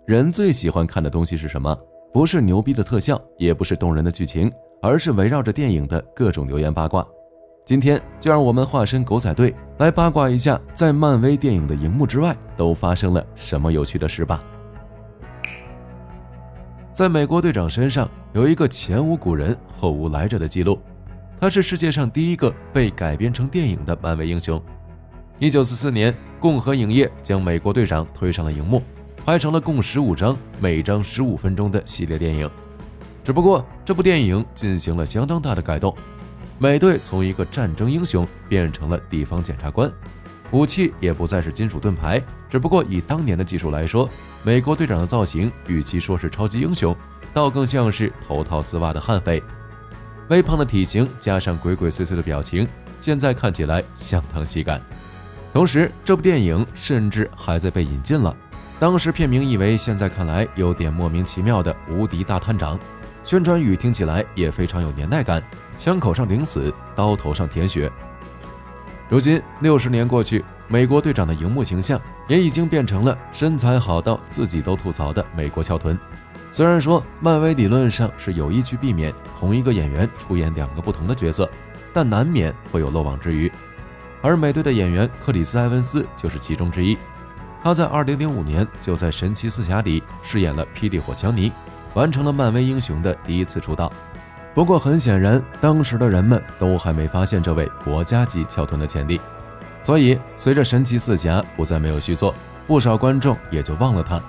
人最喜欢看的东西是什么？不是牛逼的特效，也不是动人的剧情，而是围绕着电影的各种流言八卦。今天就让我们化身狗仔队，来八卦一下在漫威电影的荧幕之外都发生了什么有趣的事吧。在美国队长身上有一个前无古人后无来者的记录，他是世界上第一个被改编成电影的漫威英雄。1944年，共和影业将美国队长推上了荧幕，拍成了共15章，每章15分钟的系列电影。只不过这部电影进行了相当大的改动，美队从一个战争英雄变成了地方检察官，武器也不再是金属盾牌，只不过以当年的技术来说，美国队长的造型与其说是超级英雄，倒更像是头套丝袜的悍匪。微胖的体型加上鬼鬼祟祟的表情，现在看起来相当喜感。同时这部电影甚至还在被引进了，当时片名以为现在看来有点莫名其妙的无敌大探长，宣传语听起来也非常有年代感，枪口上顶死，刀头上舔血。如今60年过去，美国队长的荧幕形象也已经变成了身材好到自己都吐槽的美国翘臀。虽然说漫威理论上是有意去避免同一个演员出演2个不同的角色，但难免会有漏网之鱼。而美队的演员克里斯·埃文斯就是其中之一。他在2005年就在《神奇四侠》里饰演了霹雳火强尼，完成了漫威英雄的第一次出道。不过很显然，当时的人们都还没发现这位国家级翘臀的潜力，所以随着《神奇四侠》不再没有续作，不少观众也就忘了他。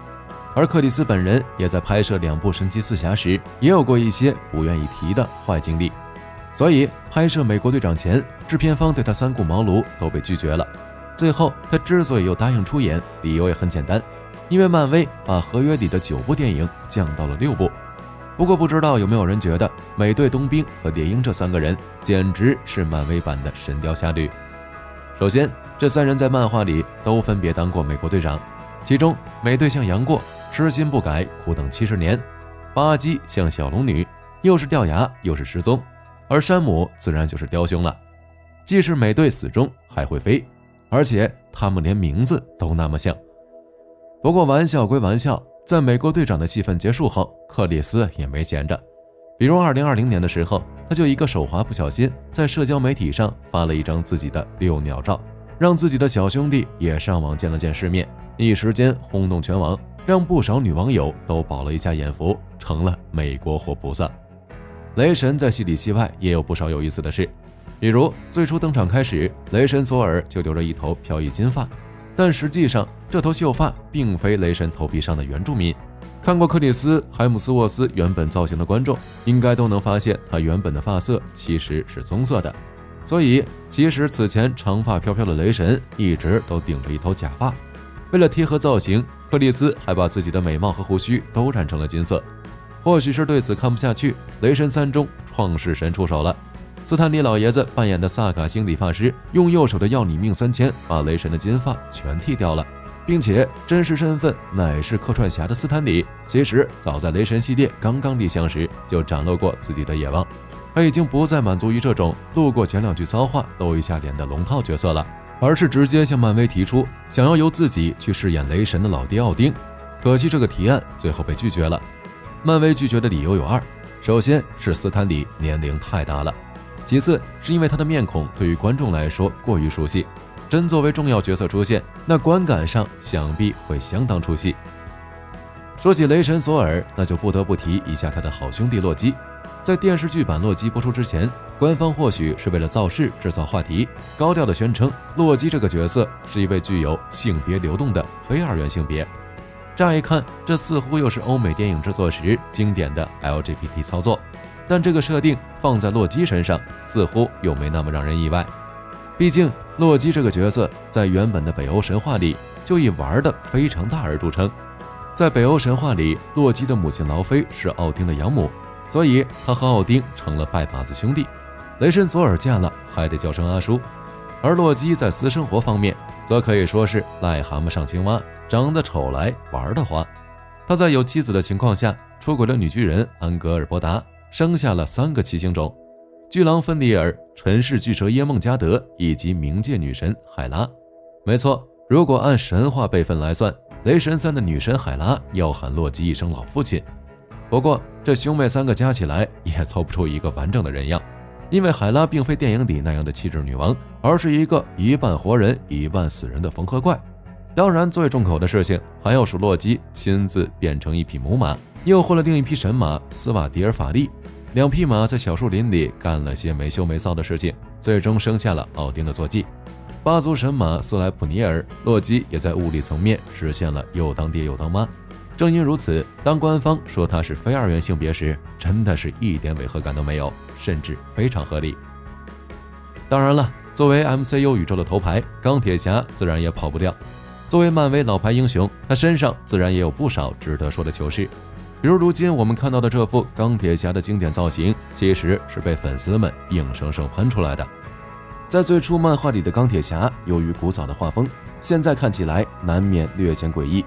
而克里斯本人也在拍摄2部神奇四侠时，也有过一些不愿意提的坏经历。所以拍摄美国队长前，制片方对他3顾茅庐都被拒绝了。最后他之所以又答应出演，理由也很简单，因为漫威把合约里的9部电影降到了6部。不过不知道有没有人觉得美队、冬兵和猎鹰这3个人简直是漫威版的神雕侠侣。首先，这3人在漫画里都分别当过美国队长，其中美队像杨过，痴心不改，苦等70年；巴基像小龙女，又是掉牙又是失踪，而山姆自然就是雕兄了，既是美队死忠，还会飞，而且他们连名字都那么像。不过玩笑归玩笑，在美国队长的戏份结束后，克里斯也没闲着。比如2020年的时候，他就一个手滑不小心在社交媒体上发了一张自己的遛鸟照，让自己的小兄弟也上网见了见世面，一时间轰动全网，让不少女网友都饱了一下眼福，成了美国活菩萨。雷神在戏里戏外也有不少有意思的事，比如最初登场开始，雷神索尔就留着一头飘逸金发，但实际上这头秀发并非雷神头皮上的原住民。看过克里斯·海姆斯沃斯原本造型的观众应该都能发现，他原本的发色其实是棕色的，所以其实此前长发飘飘的雷神一直都顶着一头假发。为了贴合造型，克里斯还把自己的美貌和胡须都染成了金色。或许是对此看不下去，雷神3中创世神出手了。斯坦李老爷子扮演的萨卡星理发师用右手的要你命3000把雷神的金发全剃掉了，并且真实身份乃是客串侠的斯坦李，其实早在雷神系列刚刚立项时就展露过自己的野望。他已经不再满足于这种路过讲2句骚话露一下脸的龙套角色了，而是直接向漫威提出想要由自己去饰演雷神的老爹奥丁。可惜这个提案最后被拒绝了。漫威拒绝的理由有2，首先是斯坦李年龄太大了，其次是因为他的面孔对于观众来说过于熟悉，真作为重要角色出现，那观感上想必会相当出戏。说起雷神索尔，那就不得不提一下他的好兄弟洛基。在电视剧版洛基播出之前，官方或许是为了造势制造话题，高调的宣称洛基这个角色是一位具有性别流动的非2元性别。乍一看，这似乎又是欧美电影制作时经典的 LGBT 操作，但这个设定放在洛基身上，似乎又没那么让人意外。毕竟洛基这个角色在原本的北欧神话里就以玩的非常大而著称。在北欧神话里，洛基的母亲劳菲是奥丁的养母，所以他和奥丁成了拜把子兄弟。雷神索尔见了还得叫声阿叔。而洛基在私生活方面则可以说是癞蛤蟆上青蛙，长得丑来玩得花。他在有妻子的情况下出轨了女巨人安格尔伯达，生下了3个奇星种：巨狼芬里尔、尘世巨蛇耶梦加德以及冥界女神海拉。没错，如果按神话辈分来算，雷神3的女神海拉要喊洛基一声老父亲。不过这兄妹3个加起来也凑不出一个完整的人样，因为海拉并非电影里那样的气质女王，而是一个一半活人一半死人的缝合怪。当然最重口的事情还要数洛基亲自变成一匹母马，诱惑了另一匹神马斯瓦迪尔法利。2匹马在小树林里干了些没羞没臊的事情，最终生下了奥丁的坐骑。8足神马斯莱普尼尔，洛基也在物理层面实现了又当爹又当妈。正因如此，当官方说他是非2元性别时，真的是一点违和感都没有，甚至非常合理。当然了，作为 MCU 宇宙的头牌，钢铁侠自然也跑不掉。作为漫威老牌英雄，他身上自然也有不少值得说的糗事。比如如今我们看到的这副钢铁侠的经典造型，其实是被粉丝们硬生生喷出来的。在最初漫画里的钢铁侠，由于古早的画风，现在看起来难免略显诡异。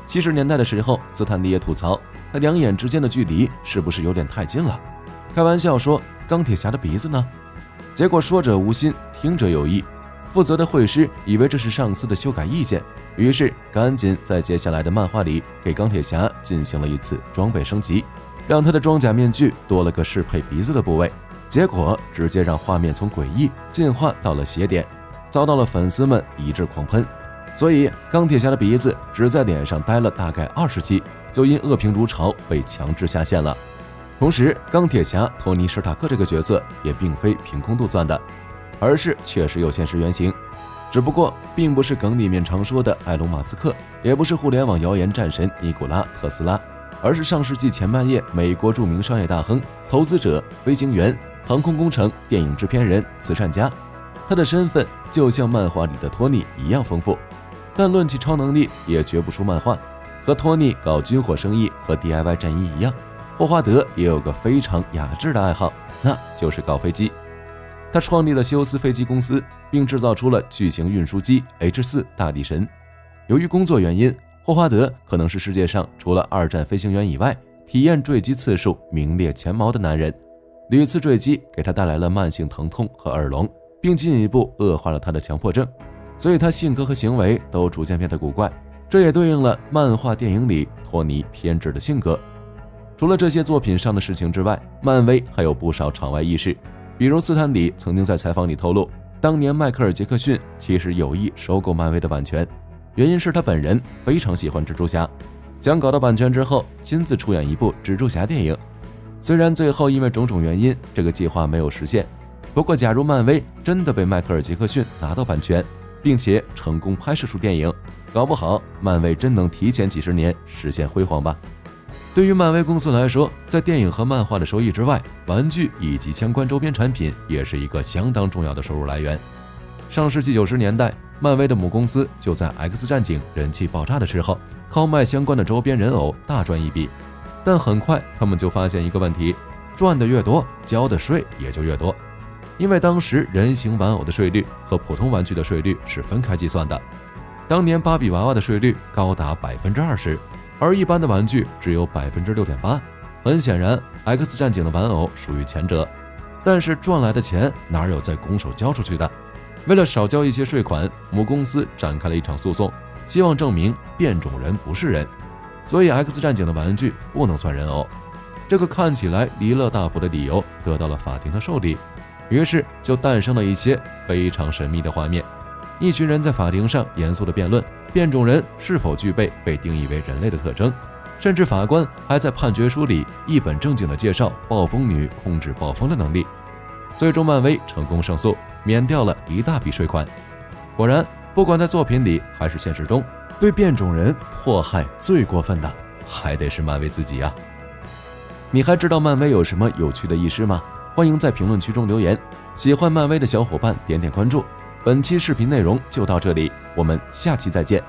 70年代的时候，斯坦利也吐槽，他2眼之间的距离是不是有点太近了？开玩笑说钢铁侠的鼻子呢？结果说者无心，听者有意。负责的绘师以为这是上司的修改意见，于是赶紧在接下来的漫画里给钢铁侠进行了一次装备升级，让他的装甲面具多了个适配鼻子的部位，结果直接让画面从诡异进化到了邪点，遭到了粉丝们一致狂喷。所以钢铁侠的鼻子只在脸上待了大概20期，就因恶评如潮被强制下线了。同时钢铁侠托尼·史塔克这个角色也并非凭空杜撰的，而是确实有现实原型，只不过并不是梗里面常说的埃隆·马斯克，也不是互联网谣言战神尼古拉·特斯拉，而是上世纪前半叶美国著名商业大亨、投资者、飞行员、航空工程、电影制片人、慈善家。他的身份就像漫画里的托尼一样丰富，但论起超能力也绝不输漫画。和托尼搞军火生意和 DIY 战衣一样，霍华德也有个非常雅致的爱好，那就是搞飞机。他创立了休斯飞机公司，并制造出了巨型运输机 H4 大力神。由于工作原因，霍华德可能是世界上除了2战飞行员以外，体验坠机次数名列前茅的男人。屡次坠机给他带来了慢性疼痛和耳聋，并进一步恶化了他的强迫症，所以他性格和行为都逐渐变得古怪。这也对应了漫画电影里托尼偏执的性格。除了这些作品上的事情之外，漫威还有不少场外轶事。比如斯坦李曾经在采访里透露，当年迈克尔·杰克逊其实有意收购漫威的版权，原因是他本人非常喜欢蜘蛛侠，想搞到版权之后亲自出演一部蜘蛛侠电影。虽然最后因为种种原因这个计划没有实现，不过假如漫威真的被迈克尔·杰克逊拿到版权，并且成功拍摄出电影，搞不好漫威真能提前几10年实现辉煌吧。对于漫威公司来说，在电影和漫画的收益之外，玩具以及相关周边产品也是一个相当重要的收入来源。上世纪90年代，漫威的母公司就在 X 战警人气爆炸的时候，靠卖相关的周边人偶大赚一笔。但很快他们就发现一个问题，赚的越多，交的税也就越多。因为当时人形玩偶的税率和普通玩具的税率是分开计算的，当年芭比娃娃的税率高达 20%，而一般的玩具只有 6.8%。 很显然 X 战警的玩偶属于前者，但是赚来的钱哪有再拱手交出去的？为了少交一些税款，母公司展开了一场诉讼，希望证明变种人不是人，所以 X 战警的玩具不能算人偶。这个看起来离了大谱的理由得到了法庭的受理，于是就诞生了一些非常神秘的画面。一群人在法庭上严肃地辩论变种人是否具备被定义为人类的特征，甚至法官还在判决书里一本正经地介绍暴风女控制暴风的能力。最终漫威成功胜诉，免掉了一大笔税款。果然，不管在作品里还是现实中，对变种人迫害最过分的还得是漫威自己啊！你还知道漫威有什么有趣的轶事吗？欢迎在评论区中留言。喜欢漫威的小伙伴点点关注。本期视频内容就到这里，我们下期再见。